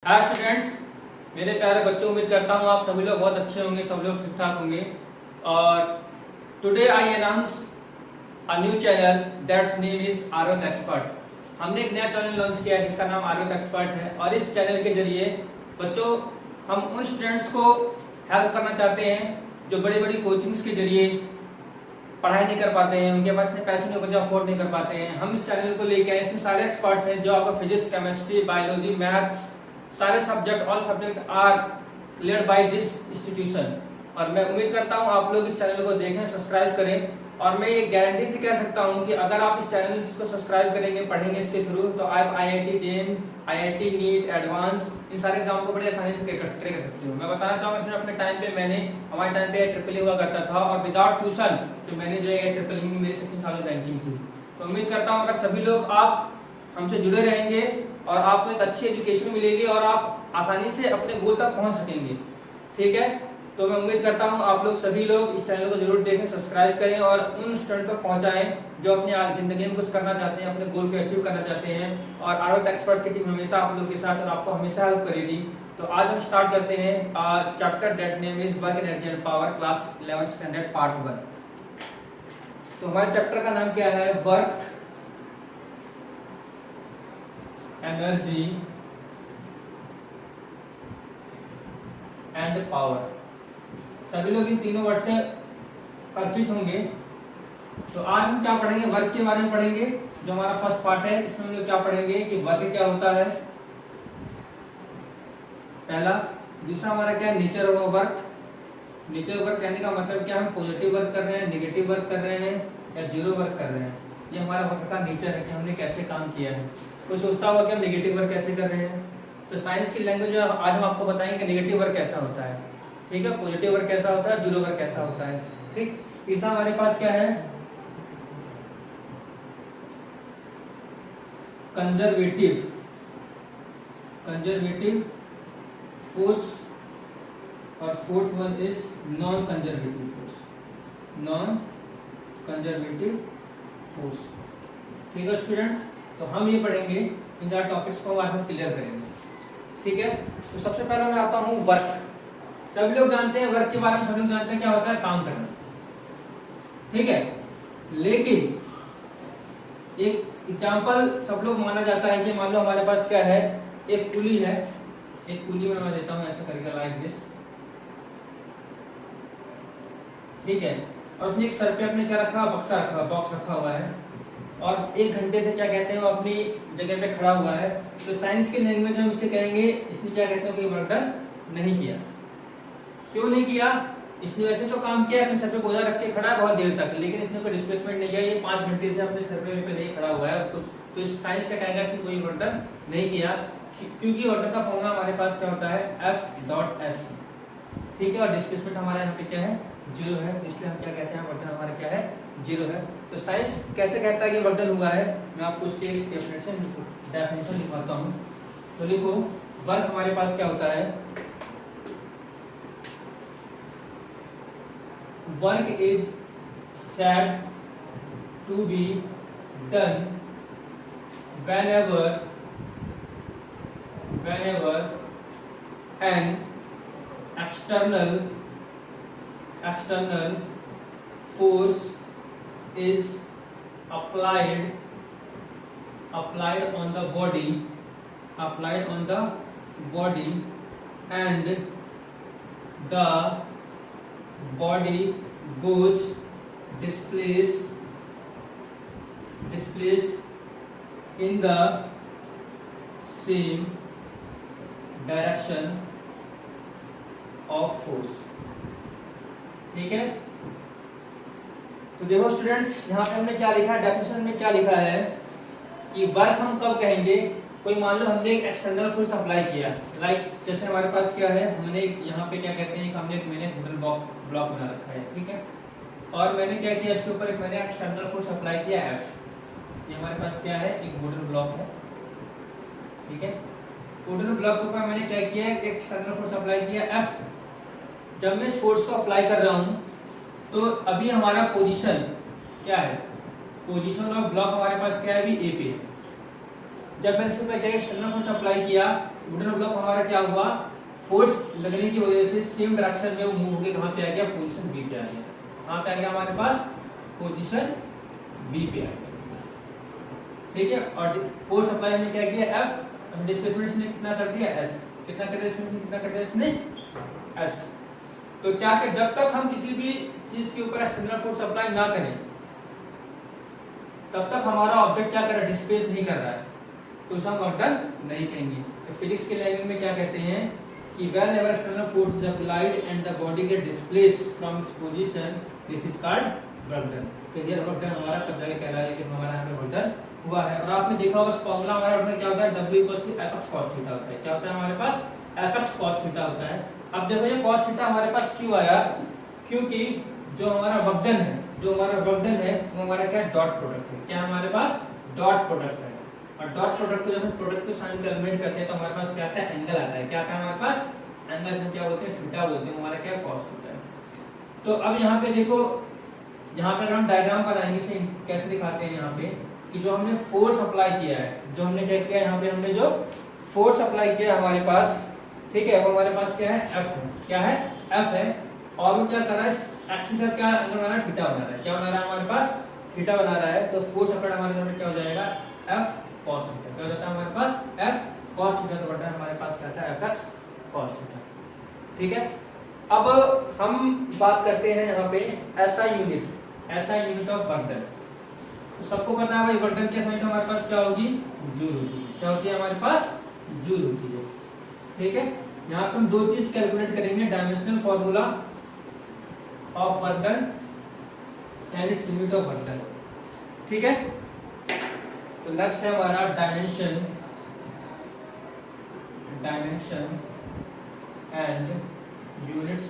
Hi students, मेरे प्यारे बच्चों, उम्मीद करता हूँ आप सभी लोग बहुत अच्छे होंगे, सब लोग ठीक ठाक होंगे। और today I announce a new channel that's name is आरवत एक्सपर्ट। हमने एक नया चैनल लॉन्च किया है जिसका नाम आरवत एक्सपर्ट है। और इस चैनल के जरिए बच्चों हम उन स्टूडेंट्स को हेल्प करना चाहते हैं जो बड़ी बड़ी कोचिंग्स के जरिए पढ़ाई नहीं कर पाते हैं, उनके पास इतने पैसे नहीं होते, अफोर्ड नहीं कर पाते हैं। हम इस चैनल को लेके आए, इसमें सारे एक्सपर्ट्स हैं जो आपको फिजिक्स, केमिस्ट्री, बायोलॉजी, मैथ्स, सारे subject, all subject are clear by this institution. और मैं उम्मीद करता हूँ आप लोग इस चैनल को देखें, सब्सक्राइब करें। और मैं ये गारंटी से कह सकता हूँ कि अगर आप इस चैनल को सब्सक्राइब करेंगे, पढ़ेंगे इसके थ्रू, तो आप IIT JEE, IIT NEET, advance, इन सारे एग्जाम को बड़ी आसानी से क्लियर कर सकते हो। मैं बताना चाहूँगा इसमें अपने टाइम पे हमारे टाइम पे ट्रिपल हुआ करता था, और विदाउट ट्यूशन जो मैंने जो है ट्रिपल में मेरी 16,000 रैंकिंग थी। तो उम्मीद करता हूँ अगर सभी लोग आप हमसे जुड़े रहेंगे और आपको एक अच्छी एजुकेशन मिलेगी और आप आसानी से अपने गोल तक पहुँच सकेंगे। ठीक है, तो मैं उम्मीद करता हूँ आप लोग सभी लोग इस चैनल को जरूर देखें, सब्सक्राइब करें और उन स्टूडेंट तक पहुँचाएं जो अपनी जिंदगी में कुछ करना चाहते हैं, अपने गोल को अचीव करना चाहते हैं। और आरवत एक्सपर्ट्स की टीम हमेशा आप लोग के साथ और आपको हमेशा हेल्प करेगी। तो आज हम स्टार्ट करते हैं chapter that name is work, energy and power, class 11th standard part 1। तो हमारे चैप्टर का नाम क्या है? Work, energy and power. सभी लोग इन तीनों वर्ड से परिचित होंगे। तो आज हम क्या पढ़ेंगे? वर्क के बारे में पढ़ेंगे, जो हमारा फर्स्ट पार्ट है। इसमें हम लोग क्या पढ़ेंगे कि वर्क क्या होता है, पहला। दूसरा हमारा क्या है? Nature of work. Nature work कहने का मतलब क्या? हम पॉजिटिव वर्क कर रहे हैं, नेगेटिव वर्क कर रहे हैं या जीरो वर्क कर रहे हैं। ये हमारा वर्क का नेचर है कि हमने कैसे काम किया है। कोई सोचता होगा कि हम नेगेटिव वर्क कैसे कर रहे हैं, तो साइंस की लैंग्वेज में आज हम आपको बताएंगे नेगेटिव वर्क कैसा होता है, ठीक है, पॉजिटिव वर्क कैसा होता है, जीरो वर्क कैसा होता है। ठीक, तीसरा हमारे पास क्या है? कंजर्वेटिव फोर्स, और fourth one is non conservative force. ठीक है स्टूडेंट्स, तो हम ये पढ़ेंगे, इन चार टॉपिक्स को आज हम क्लियर करेंगे। ठीक है, तो सबसे पहले मैं आता हूँ वर्क। सभी लोग जानते हैं वर्क के बारे में, सभी लोग जानते हैं क्या होता है? काम करना। ठीक है, लेकिन एक एग्जांपल सब लोग माना जाता है कि मान लो हमारे पास क्या है? एक पुली है। एक पुली में मैं देता हूँ ऐसा करके, लाइक दिस। ठीक है, और उसने एक सर पे अपने क्या रखा? बॉक्स रखा हुआ है, और 1 घंटे से क्या कहते हैं वो अपनी जगह पे खड़ा हुआ है। तो साइंस की लैंग्वेज में हम इसे कहेंगे, इसने क्या कहते हैं कि वर्क डन नहीं किया। क्यों नहीं किया? इसने वैसे तो काम किया, अपने सर पे बोझा रख के खड़ा है बहुत देर तक, लेकिन इसने कोई डिस्प्लेसमेंट नहीं किया। ये 5 घंटे से अपने सर पे नहीं खड़ा हुआ है, तो इस साइंस क्या कहेगा? इसने कोई वर्क डन नहीं किया, क्योंकि वर्क का फॉर्मूला हमारे पास क्या होता है? F.S। ठीक है, और डिस्प्लेसमेंट हमारे यहाँ पे क्या है? 0 है, इसलिए हम क्या कहते हैं? वर्क डन हमारा क्या है? 0 है। तो साइंस कैसे कहता है कि वर्क डन हुआ है? मैं आपको उसके डेफिनेशन लिखवाता हूँ। तो लिखो, वर्क हमारे पास क्या होता है? Work is said to be done whenever an external force is applied on the body and the body goes displaced in the same direction of force। ठीक है, तो देखो स्टूडेंट्स, यहाँ पे हमने क्या लिखा है? डेफिनेशन में क्या लिखा है कि वर्क हम कब कहेंगे? कोई मान लो हमने एक एक्सटर्नल फोर्स अप्लाई किया, लाइक जैसे हमारे पास क्या है? हमने यहाँ पे क्या कहते हैं कि हमने मैंने वुडन ब्लॉक बना रखा है। ठीक है, और मैंने क्या किया? इसके ऊपर एक मैंने एक्सटर्नल फोर्स अप्लाई किया F। ये हमारे पास क्या है? एक वुडन ब्लॉक है। ठीक है, वुडन ब्लॉक के ऊपर मैंने क्या किया? एक एक्सटर्नल फोर्स अप्लाई किया F। जब मैं इस फोर्स को अप्लाई कर रहा हूँ, तो अभी हमारा पोजीशन क्या है? पोजीशन ऑफ ब्लॉक हमारे पास क्या है? अभी ए पे। जब मैंने इसमें क्या एक्सटर्नल फोर्स अप्लाई किया, वुडन ब्लॉक हमारा क्या हुआ, फोर्स लगने की वजह से सेम डायरेक्शन में वो मूव होकर कहाँ पे आ गया, पोजीशन बी पे आ गया। कहाँ पे आ गया हमारे पास, पोजीशन बी पे आ गया, ठीक है। और फोर्स अप्लाई में क्या किया एफ, डिस्प्लेसमेंट इसने कितना कर दिया एस, कितना कर दिया इसने, कितना कर दिया इसने एस। तो क्या कि जब तक हम किसी भी चीज के ऊपर एक्सटर्नल फोर्स अप्लाई ना करें तब तक हमारा ऑब्जेक्ट क्या कर रहा है, डिस्प्लेस नहीं कर रहा है, तो उसे हम वर्क डन नहीं कहेंगे। तो फिजिक्स के लैंग्वेज में क्या कहते हैं कि whenever external force is applied and the body get displace from its position, this is called work done. तो ये वर्क डन हमारा तब जाके कहलाएगा कि हमारा यहाँ पे वर्क डन हुआ है। और आपने देखा होगा फॉर्मूला हमारा वर्क डन क्या होता है, W = Fx cos थीटा होता है। क्या होता है हमारे पास, Fx cos थीटा होता है। अब देखो ये cos थीटा हमारे पास क्यों आया, क्योंकि जो हमारा वर्क डन है, जो हमारा वर्क डन है वो हमारा क्या है, डॉट प्रोडक्ट है। क्या हमारे पास, डॉट प्रोडक्ट है। और डॉट प्रोडक्ट को जब हम प्रोडक्ट को साइन कैलकुलेट करते हैं तो हमारे पास क्या आता है, एंगल आता है। क्या आता है हमारे पास, एंगल से क्या बोलते हैं, थीटा बोलते हैं, हमारा क्या cos थीटा है। तो अब यहाँ पे देखो, यहाँ पे हम डायग्राम बनाएंगे इसे कैसे दिखाते हैं यहाँ पे, कि जो हमने फोर्स अप्लाई किया है, जो हमने क्या किया यहाँ पे, हमने जो फोर्स अप्लाई किया हमारे पास, ठीक है, वो हमारे पास क्या है, एफ है। क्या है, एफ है। और वो क्या कर रहा है, एक्सिस पर क्या एंगल बना रहा है, थीटा बना रहा है। क्या बना रहा है हमारे पास, थीटा बना रहा है। तो फोर्स अप्लाइड हमारे सामने क्या हो जाएगा, एफ cos थीटा। क्या हो जाता है हमारे पास, एफ cos थीटा, तो बटा हमारे पास क्या था, fx cos थीटा, ठीक है। अब हम बात करते हैं यहाँ पे SI unit, SI unit of work done. तो सबको पता है भाई वर्क डन की यूनिट हमारे पास क्या होगी, जूल होगी। क्या होती है हमारे पास, जूल होती है, ठीक है। यहाँ पे हम दो चीज कैलकुलेट करेंगे, dimensional formula of work done and its unit of work done, ठीक है। तो नेक्स्ट है हमारा dimension and units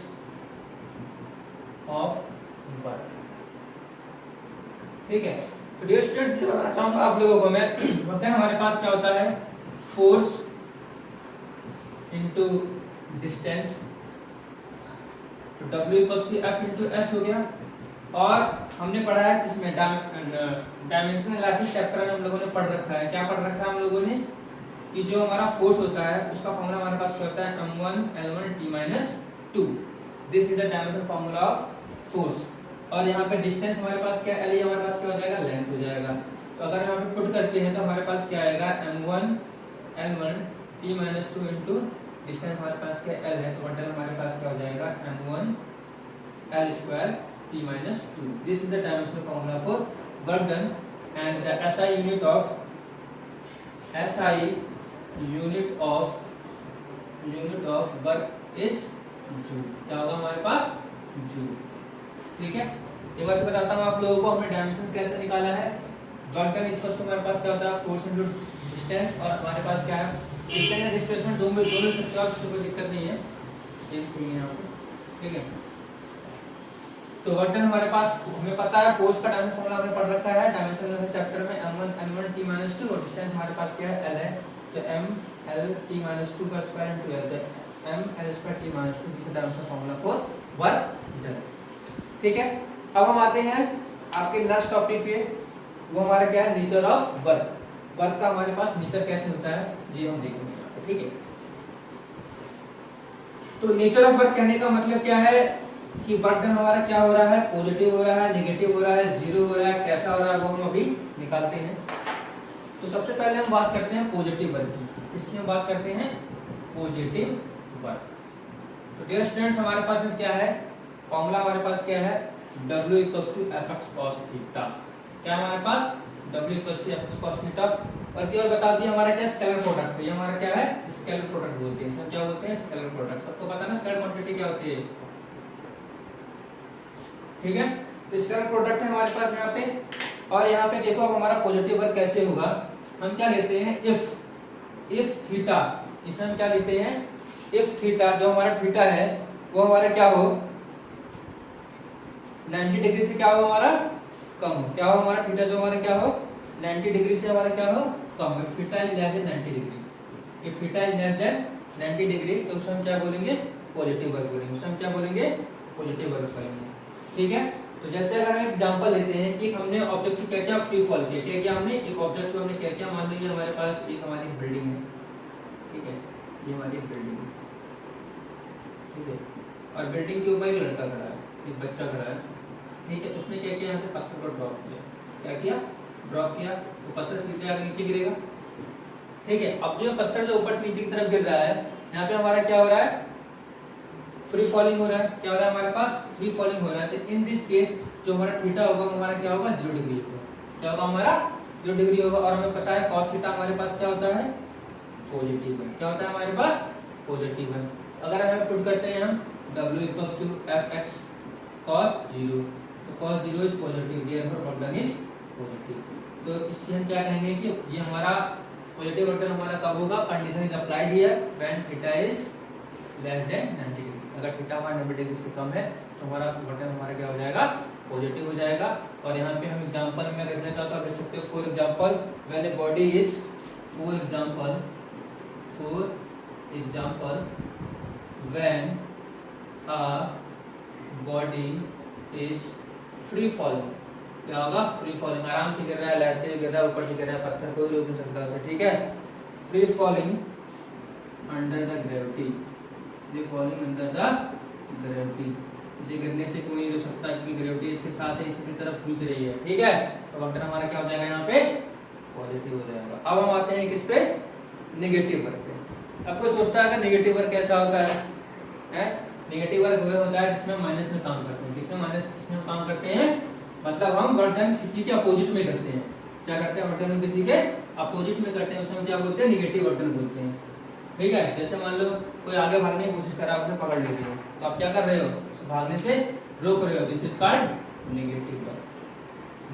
of work, ठीक है। तो डियर स्टूडेंट्स, ये बताना चाहूंगा आप लोगों को मैं, वर्क डन हमारे पास क्या होता है, फोर्स इनटू डिस्टेंस, तो W = F × S हो गया। और हमने पढ़ा है जिसमें डायमेंशनल एनालिसिस चैप्टर में हम लोगों ने पढ़ रखा है, क्या पढ़ रखा है हम लोगों ने, कि जो हमारा फोर्स होता है उसका फॉर्मूला हमारे पास क्या होता है, m1L1T-2। This is the dimensional formula of force. और यहाँ पे डिस्टेंस हमारे पास क्या है, L हमारे पास क्या हो जाएगा, लेंथ हो जाएगा। तो अगर यहाँ पे पुट करते हैं तो हमारे पास क्या आएगा, m1L1T-2 इंटू डिस्टेंस हमारे पास क्या L है, तो बटन हमारे पास क्या हो जाएगा, m1L² T-2। This is the dimensional formula for work done, and the SI unit of work is joule. क्या होगा हमारे पास, जूल, ठीक है। एक बार बताता हूँ आप लोगों को हमने डायमेंशंस कैसे निकाला है। वर्क डन इक्वल्स टू हमारे पास क्या होता है, फोर्स इनटू डिस्टेंस, और हमारे पास क्या है, डिस्टेंस या डिस्प्लेसमेंट दोनों सकते हो, कोई दिक्कत नहीं है, सेम थिंग है यहाँ पे, ठीक है। तो वर्क डन हमारे पास, हमें पता है फोर्स का डायमेंशन फॉर्मूला हमने पढ़ रखा है डायमेंशनल चैप्टर में, m1L1T-2, और डिस्टेंस हमारे पास क्या है, L है। तो mLT-2 का square into L, mL² T-2, this is dimensional formula for work done, ठीक है। अब हम आते हैं आपके नेक्स्ट टॉपिक पे, वो हमारा क्या है, नेचर ऑफ वर्क। वर्क का हमारे पास नेचर कैसे होता है ये हम देखेंगे यहाँ पे, ठीक है। तो नेचर ऑफ वर्क कहने का मतलब क्या है कि वर्क डन हमारा क्या हो रहा है, पॉजिटिव हो रहा है, नेगेटिव हो रहा है, जीरो हो रहा है, कैसा हो रहा है, वो हम अभी निकालते हैं। तो सबसे पहले हम बात करते हैं पॉजिटिव वर्क की। इसकी हम बात करते हैं पॉजिटिव वर्क। तो डियर स्टूडेंट्स, हमारे पास क्या है, फॉर्मूला हमारे पास क्या है, W = Fx cos थीटा। क्या हमारे पास, W = Fx cos थीटा। और ये और बता दिया हमारा क्या, स्केलर प्रोडक्ट है। ये हमारा क्या है, स्केलर प्रोडक्ट बोलते हैं, इसमें क्या बोलते हैं, स्केलर प्रोडक्ट। सबको पता है ना स्केलर क्वांटिटी क्या होती है, ठीक है। तो स्केलर प्रोडक्ट है हमारे पास यहाँ पे। और यहाँ पे देखो अब हमारा पॉजिटिव वर्क कैसे होगा, हम क्या लेते हैं, इफ थीटा, इसमें हम क्या लेते हैं, इफ थीटा, जो हमारा थीटा है वो हमारा क्या हो, 90 डिग्री से क्या हो हमारा, कम हो। क्या हो हमारा थीटा, जो हमारा क्या हो, 90 डिग्री से हमारा क्या हो, कम हो। If theta is less than 90 degree, if theta is less than 90 degree, तो उसे हम क्या बोलेंगे, पॉजिटिव वर्क बोलेंगे। उसे हम क्या बोलेंगे, पॉजिटिव वर्क बोलेंगे, ठीक है। तो जैसे अगर हम एग्जांपल लेते हैं कि हमने ऑब्जेक्ट को क्या क्या फ्री फॉल किया, क्या क्या हमने, एक ऑब्जेक्ट को हमने क्या क्या, मान लीजिए हमारे पास एक हमारी बिल्डिंग है, ठीक है। ये हमारी बिल्डिंग, ठीक है, और बिल्डिंग के ऊपर एक लड़का खड़ा है, एक बच्चा खड़ा है, ठीक है। उसने क्या किया, यहाँ से पत्थर को ड्रॉप किया, क्या किया, ड्रॉप किया, तो पत्थर सीधे आगे नीचे गिरेगा, ठीक है। अब जो पत्थर जो ऊपर से नीचे की तरफ गिर रहा है, यहाँ पे हमारा क्या हो रहा है, फ्री फॉलिंग हो रहा है। क्या हो रहा है हमारे पास, फ्री फॉलिंग हो रहा है। तो इन दिस केस जो हमारा थीटा होगा हमारा क्या होगा, 0 डिग्री होगा। क्या होगा हमारा, 0 डिग्री होगा। और हमें पता है cos थीटा हमारे पास क्या होता है, पॉजिटिव है। क्या होता है हमारे पास, पॉजिटिव है। अगर हमें पुट करते हैं हम w = fx cos 0, तो cos 0 is positive, therefore work done is positive. तो इससे हम क्या कहेंगे कि ये हमारा पॉजिटिव वर्क डन हमारा कब होगा, condition is applied here when theta is less than 90 degree. अगर थीटा हमारा 90 डिग्री से कम है तो हमारा वर्क डन हमारा क्या हो जाएगा, पॉजिटिव हो जाएगा। और यहाँ पे हम एग्जांपल में देखना चाहते हैं, आप देख सकते हो for example when a body is, for example when a body is free falling, क्या होगा, फ्री फॉलिंग, आराम से गिर रहा है, लैटते हुए गिर रहा है, ऊपर से गिर रहा है, पत्थर कोई रोक नहीं सकता उसे, ठीक है। Free falling under the gravity, free falling under the gravity, इसे गिरने से कोई नहीं रोक सकता क्योंकि ग्रेविटी इसके साथ है, इसकी तरफ खींच रही है, ठीक है। तो वर्क डन हमारा क्या हो जाएगा, यहाँ पे पॉजिटिव हो जाएगा। अब हम आते हैं किस पे, नेगेटिव वर्क पे। अब कोई सोचता है कि नेगेटिव वर्क कैसा होता है? नेगेटिव वर्क वो होता है जिसमें माइनस में काम करते हैं। किसमें माइनस, किसमें काम करते हैं, मतलब हम वर्क डन किसी के अपोजिट में करते हैं। क्या करते हैं, वर्क डन किसी के अपोजिट में करते हैं, उसमें क्या बोलते हैं, नेगेटिव वर्क डन बोलते हैं, ठीक है। जैसे मान लो कोई आगे भागने की कोशिश कर रहा है, उसे पकड़ लेते हो, तो आप क्या कर रहे हो, उसे भागने से रोक रहे हो, this is called negative work.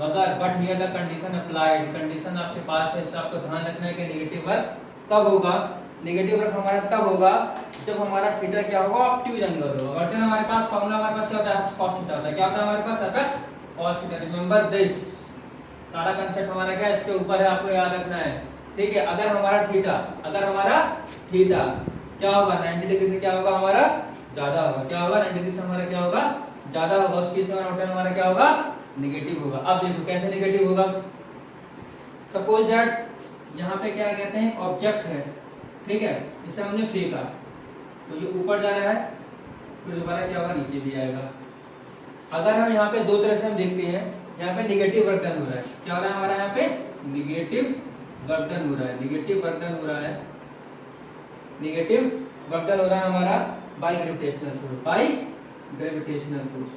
मगर but here the condition applied, condition आपके पास है, इससे आपको ध्यान रखना है कि नेगेटिव वर्क कब होगा। नेगेटिव वर्क हमारा तब होगा जब हमारा थीटा क्या होगा, ऑब्ट्यूज एंगल होगा। वर्क डन हमारे पास फॉर्मूला हमारे पास क्या होता है, cos थीटा होता है। क्या होता है हमारे पास, fx cos theta. Remember this, सारा कांसेप्ट हमारा क्या इसके ऊपर है, आपको याद रखना है, ठीक है। अगर हमारा थीटा क्या होगा, 90 डिग्री से क्या होगा हमारा, ज्यादा होगा। क्या होगा, 90 डिग्री से हमारा क्या होगा, ज्यादा होगा। उस केस में हमारा क्या होगा, नेगेटिव होगा। अब देखो कैसे नेगेटिव होगा। सपोज दैट यहाँ पे क्या कहते हैं, ऑब्जेक्ट है, ठीक है, इसे हमने फेंका, तो ये ऊपर जा रहा है, फिर दोबारा क्या होगा, नीचे भी आएगा। अगर हम यहाँ पे दो तरह से हम देखते हैं, यहाँ पे नेगेटिव वर्क डन हो रहा है। क्या हो रहा है हमारा, यहाँ पे नेगेटिव वर्क डन हो रहा है, नेगेटिव वर्क डन हो रहा है, नेगेटिव वर्क डन हो रहा है हमारा by gravitational force, by gravitational force,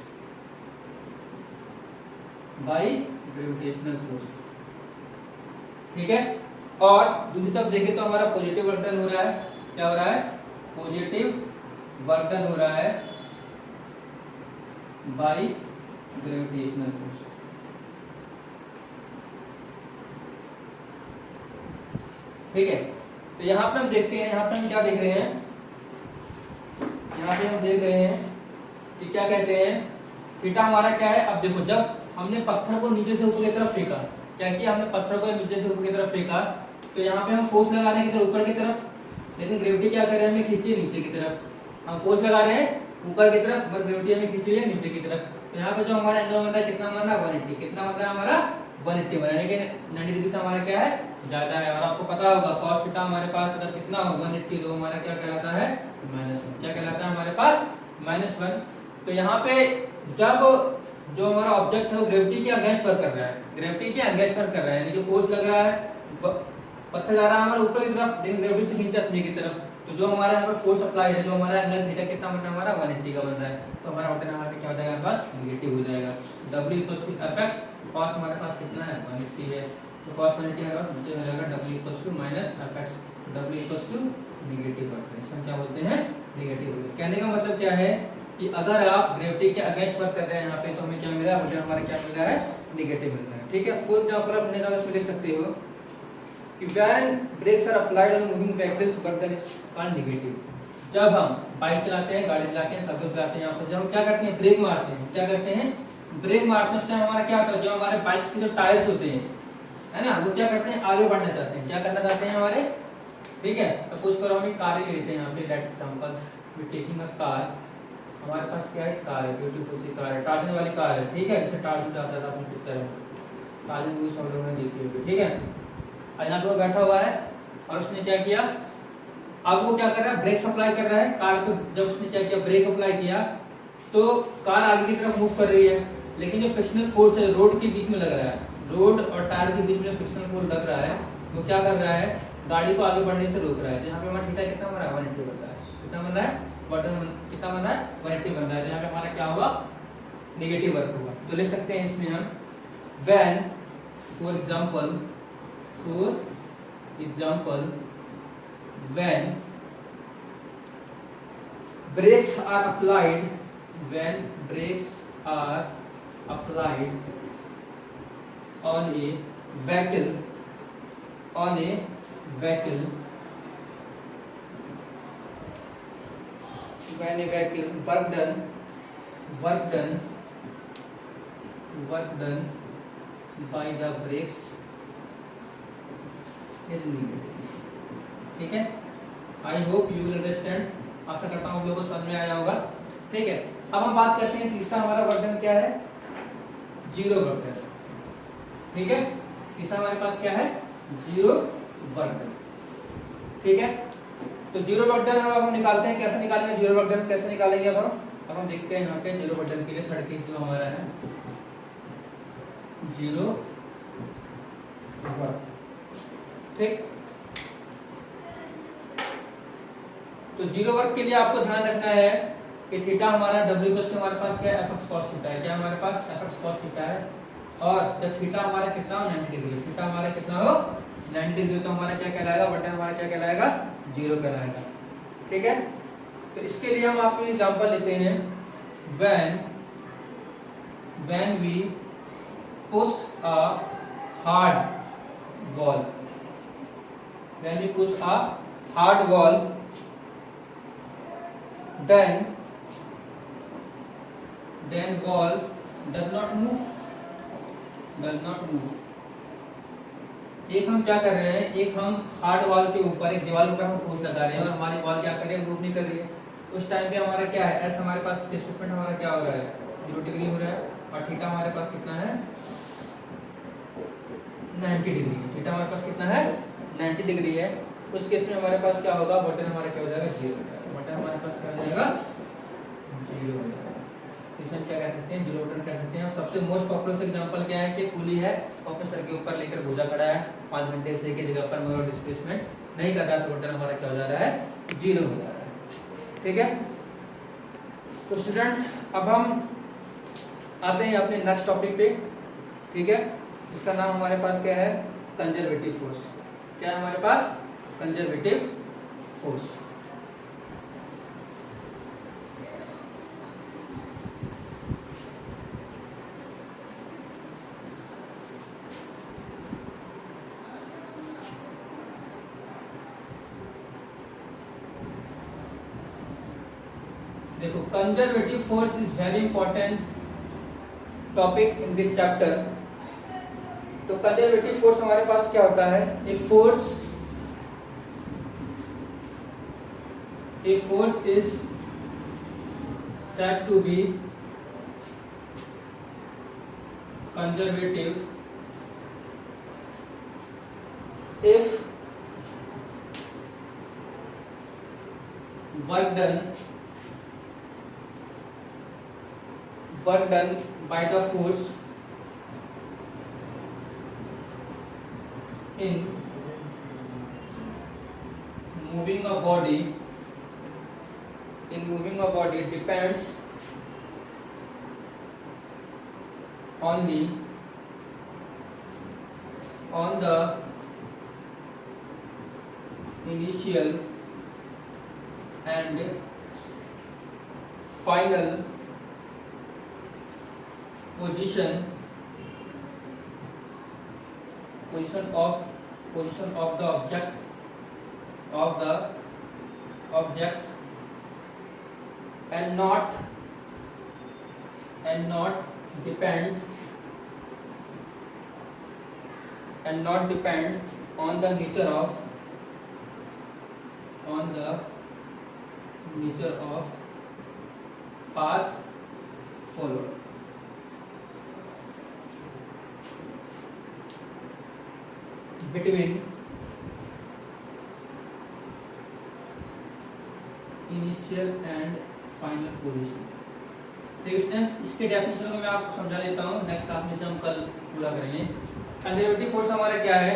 by gravitational force, ठीक है। और दूसरी तरफ देखें तो हमारा पॉजिटिव वर्क डन हो रहा है। क्या हो रहा है, पॉजिटिव वर्क डन हो रहा है बाय ग्रेविटेशनल फोर्स, ठीक है। तो यहाँ पे हम देखते हैं, यहाँ पे हम क्या देख रहे हैं, यहाँ पे हम देख रहे हैं कि क्या कहते हैं, थीटा हमारा क्या है। अब देखो जब हमने पत्थर को नीचे से ऊपर की तरफ फेंका, क्या किया हमने, पत्थर को नीचे से ऊपर की तरफ फेंका, तो यहाँ पे हम फोर्स लगा रहे हैं ऊपर की तरफ, लेकिन ग्रेविटी क्या कर रहे हैं, हमें खींच रही है नीचे की तरफ। हम फोर्स लगा रहे हैं ऊपर की तरफ, पर ग्रेविटी हमें खींच रही है नीचे की तरफ। तो यहाँ पे जो हमारा एंगल बन रहा है, कितना बन रहा है, 180। कितना बन रहा है हमारा, 180 बन रहा है, लेकिन 90 डिग्री से हमारा क्या है, ज्यादा है। और आपको पता होगा cos थीटा हमारे पास अगर कितना हो, 180, तो हमारा क्या कहलाता है, -1। क्या कहलाता है हमारे पास, -1। तो यहाँ पे जब जो हमारा ऑब्जेक्ट है वो ग्रेविटी के अगेंस्ट वर्क कर रहा है, ग्रेविटी के अगेंस्ट वर्क कर रहा है, यानी कि फोर्स लग रहा है, पत्थर जा रहा है हमारे ऊपर की तरफ, लेकिन ग्रेविटी से खींच रहा है नीचे की तरफ। तो जो हमारा यहाँ पर फोर्स अप्लाई है, जो हमारा एंगल थीटा कितना बन रहा है हमारा, 180 का बन रहा है। तो हमारा ऑप्शन हमारे क्या हो जाएगा, हमारे पास नेगेटिव हो जाएगा। w = fx, cos हमारे पास कितना है, 180 है, तो cos 180 हमारा हो जाएगा w = -fx, w = negative work. इसमें क्या बोलते हैं, नेगेटिव वर्क। कहने का मतलब क्या है कि अगर आप ग्रेविटी के अगेंस्ट वर्क कर रहे हैं यहाँ पे, तो हमें क्या मिल रहा है, हमारा क्या मिल रहा है, नेगेटिव मिल रहा है, ठीक है। फुल एग्जांपल अपने का इसमें लिख सकते हो कि when brakes are applied on moving vehicles, work done is called negative। जब हम बाइक चलाते हैं, गाड़ी चलाते हैं, साइकिल चलाते हैं, यहाँ पर जब हम क्या करते हैं, ब्रेक मारते हैं, क्या करते हैं, ब्रेक मारते हैं, उस टाइम हमारा क्या होता है, जो हमारे बाइक्स के जो टायर्स होते हैं, है ना, वो क्या करते हैं, आगे बढ़ना चाहते हैं। क्या करना चाहते हैं हमारे, ठीक है। सपोज करो हम एक कार ही लेते हैं, यहाँ पे let example we taking a car. हमारे पास क्या है, कार है, ब्यूटीफुल सी कार है, टार्जन वाली कार है, ठीक है, जैसे टार्जन चाहता था अपनी पिक्चर में, टार्जन मूवी सब लोगों ने देखी होगी, ठीक है। और यहाँ पे वो बैठा हुआ है और उसने क्या किया, अब वो क्या कर रहा है, ब्रेक अप्लाई कर रहा है कार पे। जब उसने क्या किया, ब्रेक अप्लाई किया तो कार आगे की तरफ मूव कर रही है, लेकिन जो फ्रिक्शनल फोर्स है रोड के बीच में लग रहा है, रोड और टायर के बीच में फ्रिक्शनल फोर्स लग रहा है, वो क्या कर रहा है, गाड़ी को आगे बढ़ने से रोक रहा है। यहाँ पे हमारा थीटा कितना बन रहा है, 180 बन रहा है। कितना बन रहा है, बटन कितना बन रहा है, 180 बन रहा है। यहाँ पे हमारा क्या होगा, नेगेटिव वर्क होगा। तो ले सकते हैं इसमें हम when, for example when brakes are applied, when brakes are applied on a vehicle, on a vehicle, when a vehicle work done by the brakes is negative। ठीक है, I hope you will understand. आशा करता हूँ आप लोगों को समझ में आया होगा। ठीक है, अब हम बात करते हैं तीसरा हमारा वर्क डन क्या है, जीरो वर्क डन। ठीक है, तीसरा हमारे पास क्या है, जीरो वर्क डन। ठीक है, तो जीरो वर्क डन अब हम निकालते हैं। कैसे निकालेंगे जीरो वर्क डन, कैसे निकालेंगे अब हम देखते हैं यहाँ पे जीरो वर्क डन के लिए थर्ड केस जो हमारा है, जीरो वर्क। ठीक, तो जीरो वर्क के लिए आपको ध्यान रखना है कि थीटा हमारा W इक्वल टू हमारे पास क्या है, fx cos थीटा है। क्या हमारे पास fx cos थीटा है, और जब थीटा हमारा कितना हो, 90 डिग्री, थीटा हमारा कितना हो, 90 डिग्री, तो हमारा क्या कहलाएगा, बटन हमारा क्या कहलाएगा, जीरो कहलाएगा। ठीक है, तो इसके लिए हम आपको एग्जांपल लेते हैं, when we push a hard wall, when we push a hard wall, then wall does not move। एक हम क्या कर रहे हैं, एक हम हार्ड वॉल के ऊपर, एक दीवार के ऊपर हम फोर्स लगा रहे हैं और हमारी वॉल क्या कर रही है, मूव नहीं कर रही है। उस टाइम पे हमारा क्या है, एस हमारे पास डिस्प्लेसमेंट हमारा क्या हो रहा है, 0 डिग्री हो रहा है, और थीटा हमारे पास कितना है, 90 डिग्री। थीटा हमारे पास कितना है, 90 डिग्री है। उस केस में हमारे पास क्या होगा, बटन हमारा क्या हो जाएगा, जीरो हो जाएगा। बटन हमारे पास क्या हो जाएगा, जीरो हो जाएगा। इसे क्या कह सकते हैं, जीरो बटन कह सकते हैं। सबसे मोस्ट पॉपुलर एग्जांपल क्या है कि कुली है और अपने सर के ऊपर लेकर बोझा खड़ा है 5 घंटे से एक ही जगह पर, मगर डिस्प्लेसमेंट नहीं कर रहा, तो बटन हमारा क्या हो जा रहा है, जीरो हो जा रहा है। ठीक है, तो स्टूडेंट्स अब हम आते हैं अपने नेक्स्ट टॉपिक पे। ठीक है, इसका नाम हमारे पास क्या है, कंजर्वेटिव फोर्स। क्या है हमारे पास, कंजर्वेटिव फोर्स। देखो, conservative force is very important topic in this chapter. तो कंजर्वेटिव फोर्स हमारे पास क्या होता है, a force is said to be conservative if work done by the force in moving a body depends only on the initial and final position of the object and not depend on the nature of path followed। Initial and final position. तो students इसके definition को मैं आपको समझा देता हूँ, next class में से हम कल पूरा करेंगे। कंजर्वेटिव फोर्स हमारा क्या है?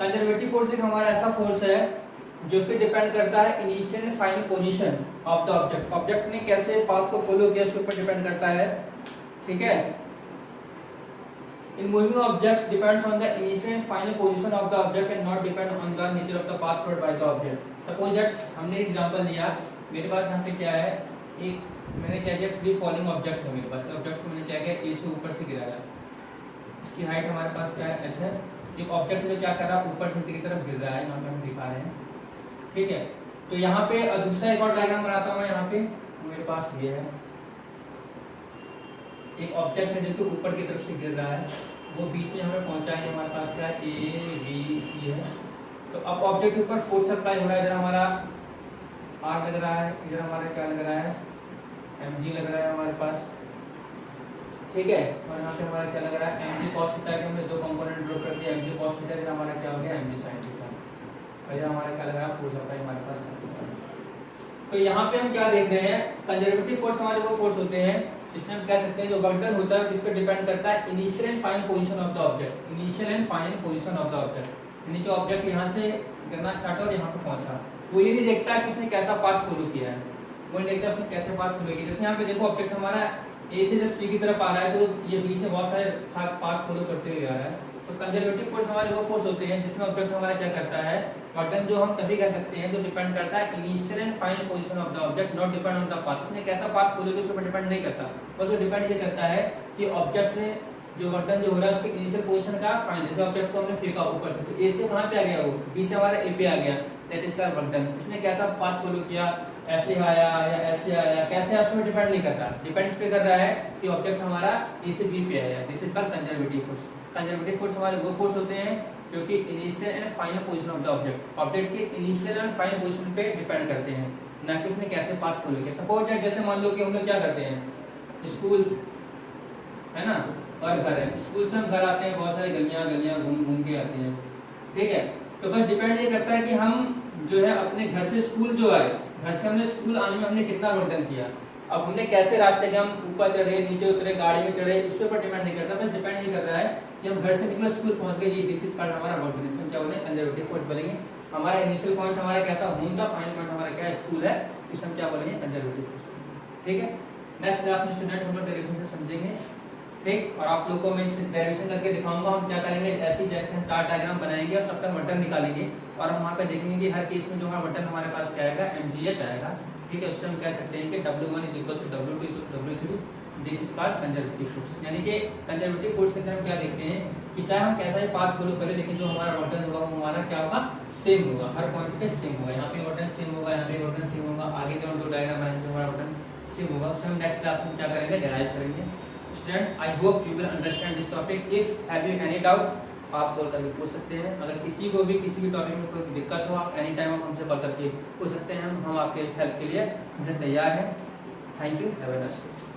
कंजर्वेटिव फोर्स एक हमारा ऐसा फोर्स है जो कि डिपेंड करता है initial and final position of the object. Object ने कैसे पाथ को फॉलो किया उसके ऊपर डिपेंड करता है, ठीक है। In moving object depends on the initial and final position of the object and not depend on the nature of the path followed by the object. Suppose that हमने example लिया, मेरे पास यहाँ पे क्या है, एक मैंने क्या किया, फ्री फॉलिंग ऑब्जेक्ट है मेरे पास। ऑब्जेक्ट को मैंने क्या किया, ए से ऊपर से गिराया, इसकी हाइट हमारे पास क्या है, एच है। एक ऑब्जेक्ट जो क्या कर रहा है, ऊपर से नीचे की तरफ गिर रहा है, यहाँ पे हम दिखा रहे हैं, ठीक है। तो यहाँ पे दूसरा एक और डायग्राम बनाता हूँ मैं। यहाँ पे मेरे पास ये है, एक ऑब्जेक्ट है जो कि ऊपर की तरफ से गिर रहा है, वो बीच में हमें पहुंचा है, हमारे पास क्या है, ए बी सी है। तो अब ऑब्जेक्ट के ऊपर फोर्स अप्लाई हो रहा है, इधर हमारा आर लग रहा है, इधर हमारा क्या लग रहा है, एम जी लग रहा है हमारे पास, ठीक है। और यहाँ पे हमारा क्या लग रहा है, एम जी कॉस थीटा के हमने दो कंपोनेंट ड्रॉ कर दिया, एम जी कॉस थीटा, इधर हमारा क्या हो गया, एम जी साइन थीटा। इधर हमारा क्या लग रहा है, फोर्स अप्लाई हमारे पास। तो यहाँ पे हम क्या देख रहे हैं, कंजर्वेटिव फोर्स हमारे वो फोर्स होते हैं जिसमें हम कह सकते हैं जो वर्क डन होता है, जिस पर डिपेंड करता है initial and final position of the object. Initial and final position of the object यानी कि ऑब्जेक्ट यहाँ से गिरना स्टार्ट और यहाँ पे पहुंचा, वो ये नहीं देखता कि उसने कैसा पाथ फॉलो किया है, वो नहीं देखता उसने कैसे पाथ फॉलो किया। जैसे यहाँ पे देखो, ऑब्जेक्ट हमारा ए से जब सी की तरफ आ रहा है तो ये बीच में बहुत सारे पाथ फॉलो करते हुए आ रहा है। तो कंजर्वेटिव फोर्स हमारे वो फोर्स होते हैं जिसमें ऑब्जेक्ट हमारा क्या करता है, वर्क डन जो हम तभी कह सकते हैं जो डिपेंड करता है initial and final position of the object, not depend on the path. उसने कैसा पाथ फॉलो किया उसके ऊपर डिपेंड नहीं करता, बस वो डिपेंड ये करता है कि ऑब्जेक्ट ने जो वर्क डन जो हो रहा है उसके इनिशियल पोजीशन का फाइनल। जैसे ऑब्जेक्ट को हमने फेंका ऊपर से, तो ए से कहाँ पे आ गया, वो बी से हमारा ए पे आ गया, that is called work done. उसने कैसा पाथ फॉलो किया, ऐसे आया या ऐसे आया, कैसे उसमें डिपेंड नहीं करता, डिपेंड इस पे कर रहा है कि ऑब्जेक्ट हमारा ए से बी पे आया। This is called conservative force. Conservative force हमारे वो फोर्स होते हैं जो कि initial and final position of the object, object के इनिशियल एंड फाइनल पोजीशन पे डिपेंड करते हैं, ना कि उसने कैसे पाथ फॉलो किया। सपोज दैट जैसे मान लो कि हम लोग क्या करते हैं, स्कूल है ना और घर है, स्कूल से हम घर आते हैं, बहुत सारी गलियां गलियां घूम घूम के आते हैं, ठीक है। तो बस डिपेंड ये करता है कि हम जो है अपने घर से स्कूल जो आए, घर से हमने स्कूल आने में हमने कितना वर्क डन किया, अब हमने कैसे रास्ते के, हम ऊपर चढ़े नीचे उतरे गाड़ी में चढ़े, इसके ऊपर डिपेंड नहीं करता, बस डिपेंड ये कर रहा है कि हम घर से निकले स्कूल पहुंच गए, ये दिस इज कॉल्ड हमारा वर्क डन। इसमें क्या बोले, कंजर्वेटिव फोर्स बोलेंगे। हमारा इनिशियल पॉइंट हमारा क्या था, होम था, फाइनल पॉइंट हमारा क्या है, स्कूल है, इसे हम क्या बोलेंगे, कंजर्वेटिव फोर्स, ठीक है। नेक्स्ट क्लास में स्टूडेंट हम लोग तरीके से समझेंगे, ठीक। और आप लोगों को मैं डेरिवेशन करके दिखाऊंगा हम क्या करेंगे, ऐसी जैसे हम चार डायग्राम बनाएंगे और सबका बटन निकालेंगे और हम वहाँ पे देखेंगे कि हर केस में जो हमारा बटन हमारे पास क्या आएगा, mgh आएगा, ठीक है। उससे हम कह सकते हैं कि W1 = W2 W3, this is called conservative force. यानी कि कंजर्वेटिव फोर्स के अंदर हम क्या देखते हैं कि चाहे हम कैसा ही पाथ फॉलो करें, लेकिन जो हमारा बटन होगा वो हमारा क्या होगा, सेम होगा, हर पॉइंट पे सेम होगा। यहाँ पे बटन सेम होगा, यहाँ पे बटन सेम होगा, आगे जो हम दो डायग्राम बनाएंगे हमारा बटन सेम होगा। उससे हम नेक्स्ट क्लास में क्या करेंगे, डेराइव करेंगे। Students, I hope you will understand this topic. If have you any doubt, आप कॉल करके पूछ सकते हैं। अगर किसी को भी किसी भी टॉपिक में कोई दिक्कत हो, आप एनी टाइम आप हमसे कॉल करके पूछ सकते हैं। हम आपके हेल्प के लिए तैयार हैं। Thank you, have a nice day.